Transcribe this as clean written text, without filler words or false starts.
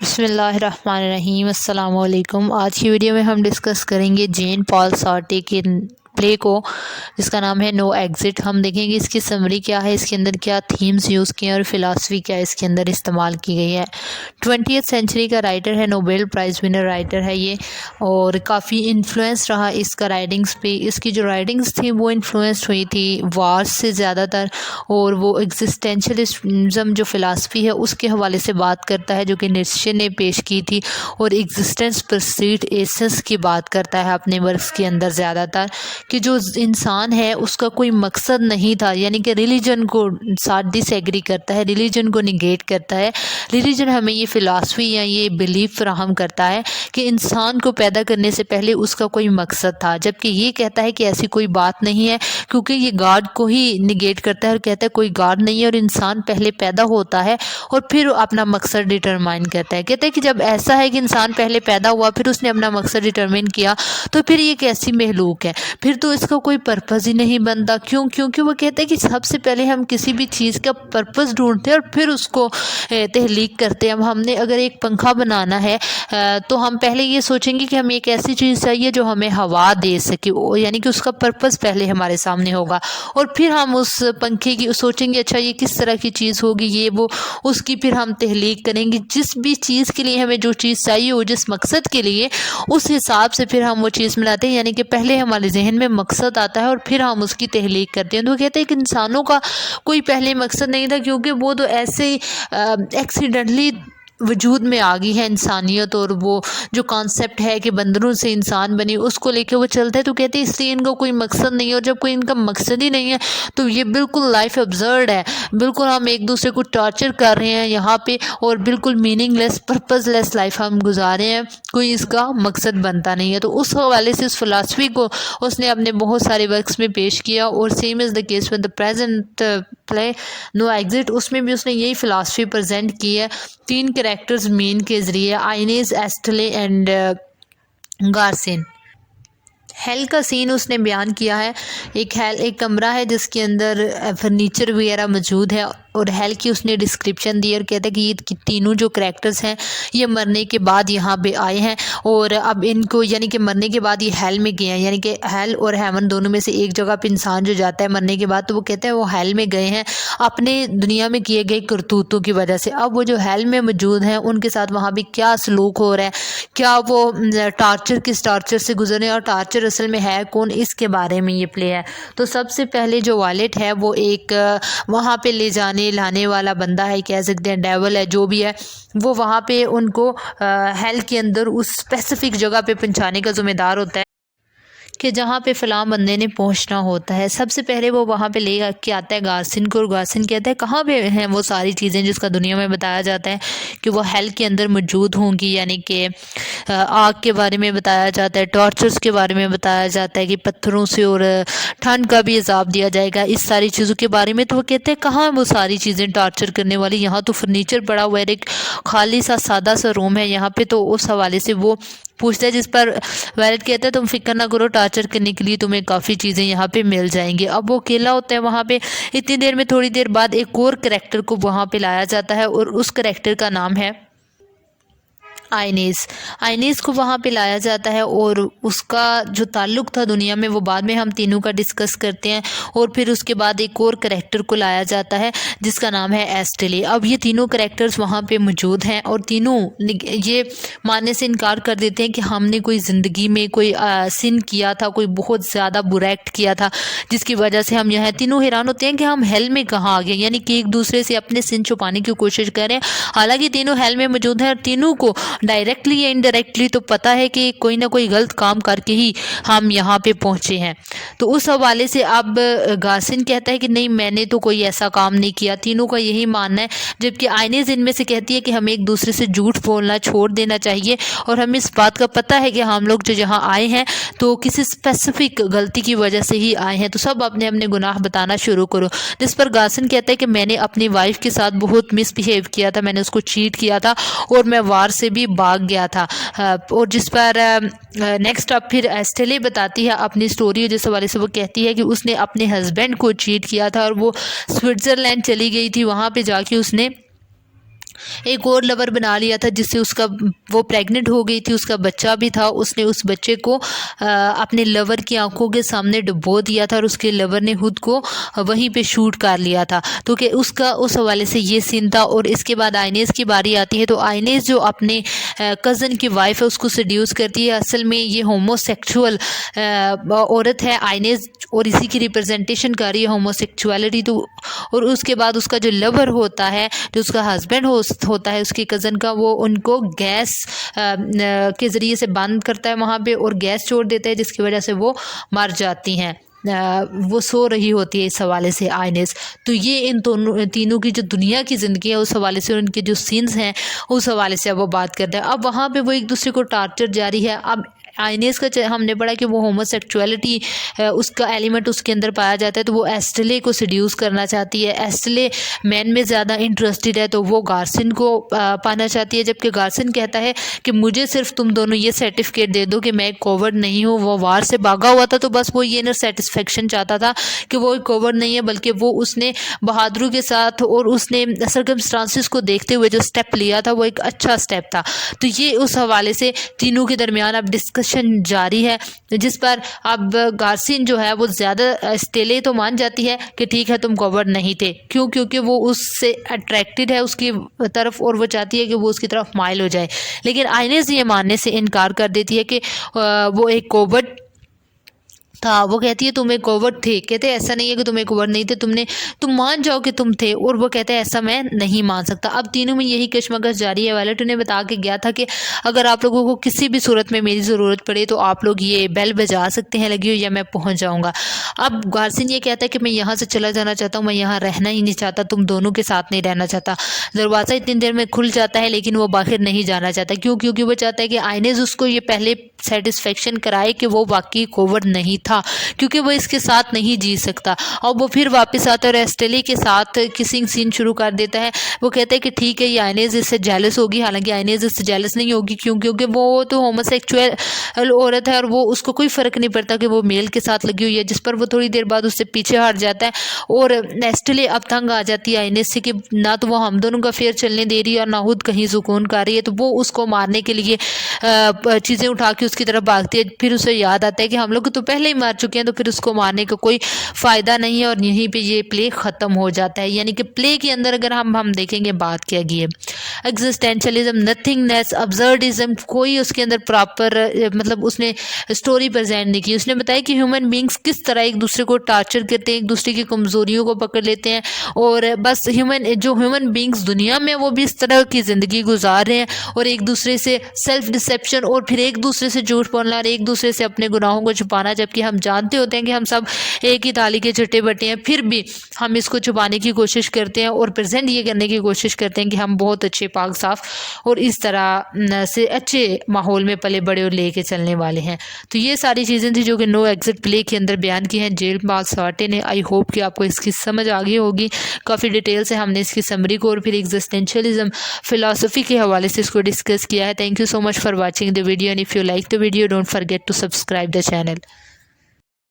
बिस्मिल्लाहिर्रहमानिर्रहीम अस्सलाम वालेकुम। आज की वीडियो में हम डिस्कस करेंगे जेन पॉल सार्टे के प्ले को, जिसका नाम है नो एग्ज़िट। हम देखेंगे इसकी समरी क्या है, इसके अंदर क्या थीम्स यूज़ किए हैं और फ़िलासफ़ी क्या इसके अंदर इस्तेमाल की गई है। 20th सेंचुरी का राइटर है, नोबेल प्राइज़ विनर राइटर है ये, और काफ़ी इन्फ्लुएंस रहा इसका राइटिंग्स पे। इसकी जो राइटिंग्स थी वो इन्फ्लुएंस हुई थी वार्स से ज़्यादातर, और वो एग्जिस्टेंशलिज्म जो फ़िलासफ़ी है उसके हवाले से बात करता है, जो कि नीत्शे ने पेश की थी, और एग्जिस्टेंस परसीड एसेंस की बात करता है अपने वर्क्स के अंदर ज़्यादातर, कि जो इंसान है उसका कोई मकसद नहीं था। यानी कि रिलीजन को साथ डिसएग्री करता है, रिलीजन को निगेट करता है। रिलीजन हमें ये फ़िलासफ़ी या ये बिलीफ फराहम करता है कि इंसान को पैदा करने से पहले उसका कोई मकसद था, जबकि ये कहता है कि ऐसी कोई बात नहीं है, क्योंकि ये गॉड को ही निगेट करता है और कहता है कोई गॉड नहीं है और इंसान पहले पैदा होता है और फिर अपना मकसद डिटरमाइन करता है। कहता है कि जब ऐसा है कि इंसान पहले पैदा हुआ फिर उसने अपना मकसद डिटरमाइन किया, तो फिर ये कैसी महलूक है, फिर तो इसका कोई पर्पज़ ही नहीं बनता। क्यों? क्योंकि वो कहते हैं कि सबसे पहले हम किसी भी चीज़ का पर्पज़ ढूंढते हैं और फिर उसको तहलीक करते हैं। अब हमने अगर एक पंखा बनाना है तो हम पहले ये सोचेंगे कि हमें एक ऐसी चीज़ चाहिए जो हमें हवा दे सके, यानी कि उसका पर्पज़ पहले हमारे सामने होगा, और फिर हम उस पंखे की सोचेंगे अच्छा ये किस तरह की चीज़ होगी, ये वो, उसकी फिर हम तहलीक करेंगे। जिस भी चीज़ के लिए हमें जो चीज़ चाहिए हो, जिस मकसद के लिए, उस हिसाब से फिर हम वो चीज़ बनाते हैं। यानी कि पहले हमारे जहन में मकसद आता है और फिर हम उसकी तहलीक करते हैं। तो कहते हैं कि इंसानों का कोई पहले मकसद नहीं था, क्योंकि वो तो ऐसे एक्सीडेंटली वजूद में आ गई है इंसानियत, और वो जो कॉन्सेप्ट है कि बंदरों से इंसान बनी उसको लेके वो चलते हैं। तो कहते हैं इसलिए इनका कोई मकसद नहीं है, और जब कोई इनका मकसद ही नहीं है तो ये बिल्कुल लाइफ अब्सर्ड है। बिल्कुल हम एक दूसरे को टॉर्चर कर रहे हैं यहाँ पे, और बिल्कुल मीनिंगलेस पर्पसलेस लाइफ हम गुजारे हैं, कोई इसका मकसद बनता नहीं है। तो उस हवाले से इस फिलासफी को उसने अपने बहुत सारे वर्क्स में पेश किया, और same is the case with the present play no exit, उसमें भी उसने यही फ़िलासफ़ी प्रेजेंट की है 3 कैरेक्टर्स मेन के ज़रिए, आइनेज, एस्टले एंड गार्सिन। हेल का सीन उसने बयान किया है। एक कमरा है जिसके अंदर फर्नीचर वगैरह मौजूद है, और हेल की उसने डिस्क्रिप्शन दी और कहता है कि ये तीनों जो करैक्टर्स हैं ये मरने के बाद यहाँ पे आए हैं, और अब इनको यानी कि मरने के बाद ये हेल में गए हैं। यानी कि हेल और हेवन दोनों में से एक जगह पे इंसान जो जाता है मरने के बाद, तो वो कहते हैं वो हेल में गए हैं अपने दुनिया में किए गए करतूतों की वजह से। अब वो जो हेल में मौजूद हैं उनके साथ वहाँ भी क्या सलूक हो रहा है, क्या वो टार्चर किस टार्चर से गुजर रहे हैं, और टार्चर असल में है कौन, इसके बारे में ये प्ले है। तो सबसे पहले जो वालेट है वो एक वहाँ पे ले जाने लाने वाला बंदा है, कह सकते हैं डेवल है, जो भी है, वो वहाँ पे उनको हेल के अंदर उस स्पेसिफिक जगह पे पहुँचाने का ज़िम्मेदार होता है कि जहाँ पे फ़लाँ बंदे ने पहुँचना होता है। सबसे पहले वो वहाँ पे ले के आता है गार्सिन को, और गार्सिन कहता है कहाँ पे हैं वो सारी चीज़ें जिसका दुनिया में बताया जाता है कि वो हेल के अंदर मौजूद होंगी। यानी कि आग के बारे में बताया जाता है, टॉर्चर्स के बारे में बताया जाता है कि पत्थरों से और ठंड का भी अजाब दिया जाएगा, इस सारी चीज़ों के बारे में। तो वो कहते हैं कहाँ वो सारी चीज़ें टॉर्चर करने वाली, यहाँ तो फर्नीचर पड़ा हुआ है, एक खाली सा सादा सा रूम है यहाँ पे। तो उस हवाले से वो पूछता है, जिस पर वैलेट कहता है तुम फिक्र ना करो, टॉर्चर करने के लिए तुम्हें काफ़ी चीज़ें यहाँ पे मिल जाएंगी। अब वो अकेला होता है वहाँ पे। इतनी देर में थोड़ी देर बाद एक और करैक्टर को वहाँ पे लाया जाता है, और उस करैक्टर का नाम है आइनेस को वहाँ पे लाया जाता है, और उसका जो ताल्लुक़ था दुनिया में वो बाद में हम तीनों का डिस्कस करते हैं। और फिर उसके बाद एक और करैक्टर को लाया जाता है जिसका नाम है एस्टेले। अब ये तीनों करैक्टर्स वहाँ पे मौजूद हैं, और तीनों ये मानने से इनकार कर देते हैं कि हमने कोई ज़िंदगी में कोई सिन किया था, कोई बहुत ज़्यादा बुरा एक्ट किया था जिसकी वजह से हम यहाँ। तीनों हैरान होते हैं कि हम हेल में कहाँ आ गए, यानी कि एक दूसरे से अपने सिन छुपाने की कोशिश कर रहे हैं। हालांकि तीनों हेल में मौजूद हैं, और तीनों को डायरेक्टली या इनडायरेक्टली तो पता है कि कोई ना कोई गलत काम करके ही हम यहाँ पे पहुँचे हैं। तो उस हवाले से अब गार्सिन कहता है कि नहीं, मैंने तो कोई ऐसा काम नहीं किया। तीनों का यही मानना है, जबकि आइनेज इनमें से कहती है कि हमें एक दूसरे से झूठ बोलना छोड़ देना चाहिए, और हमें इस बात का पता है कि हम लोग जो यहाँ आए हैं तो किसी स्पेसिफिक गलती की वजह से ही आए हैं, तो सब अपने अपने गुनाह बताना शुरू करो। जिस पर गार्सिन कहता है कि मैंने अपनी वाइफ के साथ बहुत मिसबिहेव किया था, मैंने उसको चीट किया था, और मैं वार से भी भाग गया था। और जिस पर नेक्स्ट अब फिर एस्टेले बताती है अपनी स्टोरी, जिस हवाले से वो कहती है कि उसने अपने हस्बैंड को चीट किया था, और वो स्विट्ज़रलैंड चली गई थी, वहाँ पे जाके उसने एक और लवर बना लिया था जिससे उसका वो प्रेग्नेंट हो गई थी, उसका बच्चा भी था। उसने उस बच्चे को अपने लवर की आंखों के सामने डुबो दिया था और उसके लवर ने खुद को वहीं पे शूट कर लिया था। तो कि उसका उस हवाले से ये सीन था। और इसके बाद आइनेस की बारी आती है। तो आइनेस जो अपने कज़न की वाइफ है उसको सड्यूस करती है। असल में ये होमोसेक्सुअल औरत है आइनेस, और इसी की रिप्रेजेंटेशन कर रही है होमोसेक्सुअलिटी। तो और उसके बाद उसका जो लवर होता है, जो उसका हस्बैंड होता है उसके कज़न का, वो उनको गैस के ज़रिए से बंद करता है वहाँ पे और गैस छोड़ देता है, जिसकी वजह से वो मर जाती हैं। वो सो रही होती है इस हवाले से आइनेस। तो ये इन दोनों तीनों की जो दुनिया की ज़िंदगी है उस हवाले से, उनके जो सीन्स हैं उस हवाले से अब वो बात करते हैं। अब वहाँ पे वो एक दूसरे को टार्चर जारी है। अब आइनेस का हमने पढ़ा कि वो होमोसेक्सुअलिटी उसका एलिमेंट उसके अंदर पाया जाता है। तो वो एस्टेले को सड्यूस करना चाहती है। एस्टेले मैन में ज़्यादा इंटरेस्टेड है, तो वो गार्सिन को पाना चाहती है। जबकि गार्सिन कहता है कि मुझे सिर्फ तुम दोनों ये सर्टिफिकेट दे दो कि मैं कोवर्ड नहीं हूँ। वो वार से भागा हुआ था, तो बस वो ये इनर सेटिस्फेक्शन चाहता था कि वो कोवर्ड नहीं है, बल्कि वो उसने बहादुरी के साथ और उसने सर्कमस्टांसिस को देखते हुए जो स्टेप लिया था वो एक अच्छा स्टेप था। तो ये उस हवाले से तीनों के दरमियान अब डिस्कशन जारी है, जिस पर अब गार्सिन जो है वो ज़्यादा स्टेले तो मान जाती है कि ठीक है तुम कवर नहीं थे। क्यों? क्योंकि वो उससे अट्रैक्टेड है उसकी तरफ और वो चाहती है कि वो उसकी तरफ माइल हो जाए। लेकिन आइनेस ये मानने से इनकार कर देती है कि वो एक कोवर्ड था। वो कहती है तुम एक कोवर्ड थे। कहते हैं ऐसा नहीं है कि तुम एक कोवर्ड नहीं थे, तुम मान जाओ कि तुम थे। और वो कहते हैं ऐसा मैं नहीं मान सकता। अब तीनों में यही कशमकश जारी है। वायलेट उन्हें बता के गया था कि अगर आप लोगों को किसी भी सूरत में मेरी ज़रूरत पड़े तो आप लोग ये बेल बजा सकते हैं लगी हो, या मैं पहुंच जाऊंगा। अब गार्सिन ये कहता है कि मैं यहाँ से चला जाना चाहता हूँ, मैं यहाँ रहना ही नहीं चाहता, तुम दोनों के साथ नहीं रहना चाहता। दरवाज़ा इतनी देर में खुल जाता है लेकिन वो बाहर नहीं जाना चाहता। क्यों? क्योंकि वो चाहता है कि आइनेस उसको ये पहले सेटिस्फेक्शन कराए कि वो वाकई कोवर्ड नहीं था, क्योंकि वो इसके साथ नहीं जी सकता। और वो फिर वापस आता है और एस्टेली के साथ किसिंग सीन शुरू कर देता है। वो कहता है कि ठीक है ये आइनेस इससे जेलस होगी, हालांकि आइनेस इससे जेलस नहीं होगी। क्यों? क्योंकि वो तो होमोसेक्सुअल औरत है और वो उसको कोई फ़र्क नहीं पड़ता कि वो मेल के साथ लगी हुई है, जिस पर वो थोड़ी देर बाद उससे पीछे हट जाता है। और एस्टेली अब तंग आ जाती है आइनेस से कि ना तो वो हम दोनों का फेयर चलने दे रही है और ना खुद कहीं सुकून कर रही है। तो वो उसको मारने के लिए चीज़ें उठा के उसकी तरफ भागती है। फिर उसे याद आता है कि हम लोग तो पहले ही मार चुके हैं, तो फिर उसको मारने का कोई फ़ायदा नहीं है। और यहीं पे ये प्ले ख़त्म हो जाता है। यानी कि प्ले के अंदर अगर हम देखेंगे बात क्या की है, एग्जिस्टेंशलिज्म, नथिंगनेस, अब्सर्डिज्म, कोई उसके अंदर प्रॉपर मतलब उसने स्टोरी प्रेजेंट नहीं की। उसने बताया कि ह्यूमन बींग्स किस तरह एक दूसरे को टार्चर करते हैं, एक दूसरे की कमज़ोरियों को पकड़ लेते हैं, और बस ह्यूमन बींग्स दुनिया में वो भी इस तरह की ज़िंदगी गुजार रहे हैं और एक दूसरे से सेल्फ डिसेप्शन और फिर एक दूसरे से झूठ बोलना और एक दूसरे से अपने गुनाहों को छुपाना, जबकि हम जानते होते हैं कि हम सब एक ही थाली के चट्टे बट्टे हैं, फिर भी हम इसको छुपाने की कोशिश करते हैं और प्रेजेंट ये करने की कोशिश करते हैं कि हम बहुत अच्छे पाक साफ और इस तरह से अच्छे माहौल में पले बड़े और लेके चलने वाले हैं। तो ये सारी चीज़ें थी जो कि नो एग्जिट प्ले के अंदर बयान की हैं जेल पाल सार्टे ने। आई होप कि आपको इसकी समझ आ गई होगी। काफ़ी डिटेल से हमने इसकी समरी को और फिर एग्जिस्टेंशियलिज्म फिलॉसफी के हवाले से इसको डिस्कस किया है। Thank you so much for watching the video and if you like the video don't forget to subscribe the channel.